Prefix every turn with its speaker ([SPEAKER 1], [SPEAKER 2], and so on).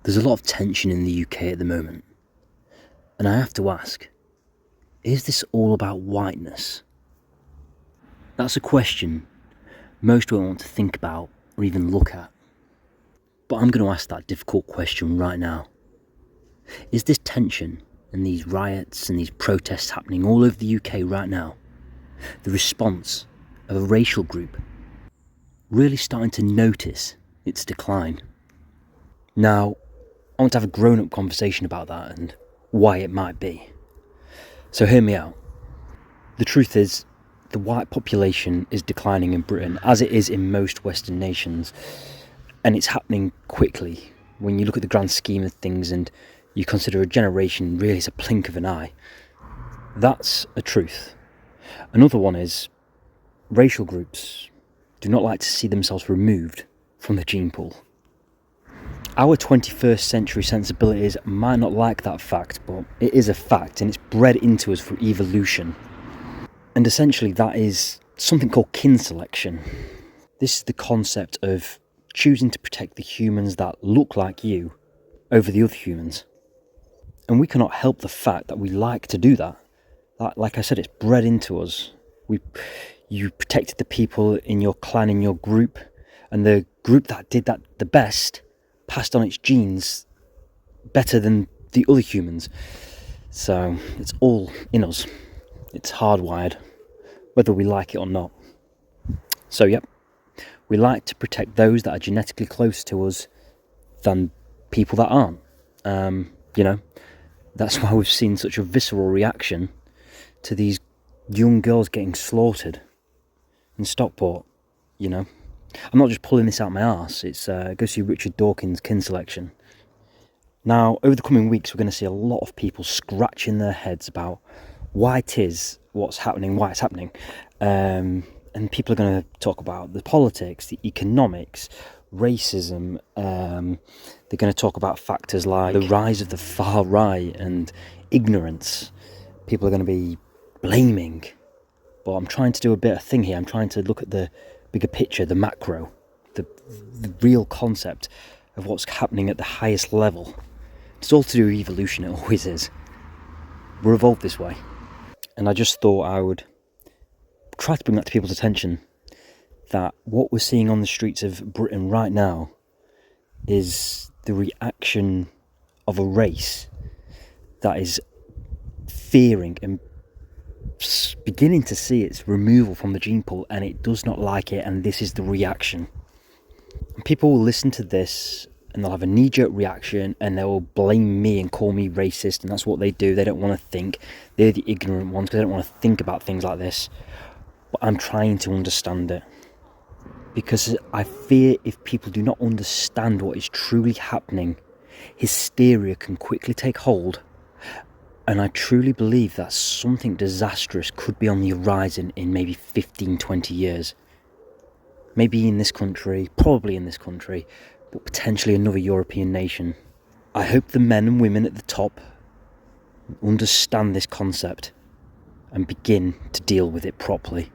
[SPEAKER 1] There's a lot of tension in the UK at the moment, and I have to ask, is this all about whiteness? That's a question most won't want to think about or even look at. But I'm going to ask that difficult question right now. Is this tension and these riots and these protests happening all over the UK right now the response of a racial group really starting to notice its decline? Now, I want to have a grown-up conversation about that and why it might be. So hear me out. The truth is, the white population is declining in Britain, as it is in most Western nations, and it's happening quickly. When you look at the grand scheme of things and you consider a generation really is a blink of an eye, that's a truth. Another one is racial groups do not like to see themselves removed from the gene pool. Our 21st century sensibilities might not like that fact, but it is a fact and it's bred into us for evolution. And essentially that is something called kin selection. This is the concept of choosing to protect the humans that look like you over the other humans. And we cannot help the fact that we like to do that. Like I said, it's bred into us. You protected the people in your clan, in your group, and the group that did that the best passed on its genes better than the other humans. So it's all in us. It's hardwired, whether we like it or not. So yep, we like to protect those that are genetically closer to us than people that aren't. That's why we've seen such a visceral reaction to these young girls getting slaughtered in Stockport. I'm not just pulling this out my arse. It's go see Richard Dawkins' Kin Selection. Now, over the coming weeks, we're going to see a lot of people scratching their heads about why it is what's happening, why it's happening. And people are going to talk about the politics, the economics, racism. They're going to talk about factors like the rise of the far right and ignorance. People are going to be blaming. But I'm trying to do a bit of thing here. I'm trying to look at the bigger picture, the macro, the real concept of what's happening at the highest level. It's all to do with evolution, it always is. We're evolved this way. And I just thought I would try to bring that to people's attention, that what we're seeing on the streets of Britain right now is the reaction of a race that is fearing and beginning to see its removal from the gene pool, and it does not like it, and this is the reaction. And people will listen to this and they'll have a knee-jerk reaction and they will blame me and call me racist, and that's what they do. They don't want to think. They're the ignorant ones because they don't want to think about things like this. But I'm trying to understand it, because I fear if people do not understand what is truly happening, hysteria can quickly take hold. And I truly believe that something disastrous could be on the horizon in maybe 15, 20 years. Maybe in this country, probably in this country, but potentially another European nation. I hope the men and women at the top understand this concept and begin to deal with it properly.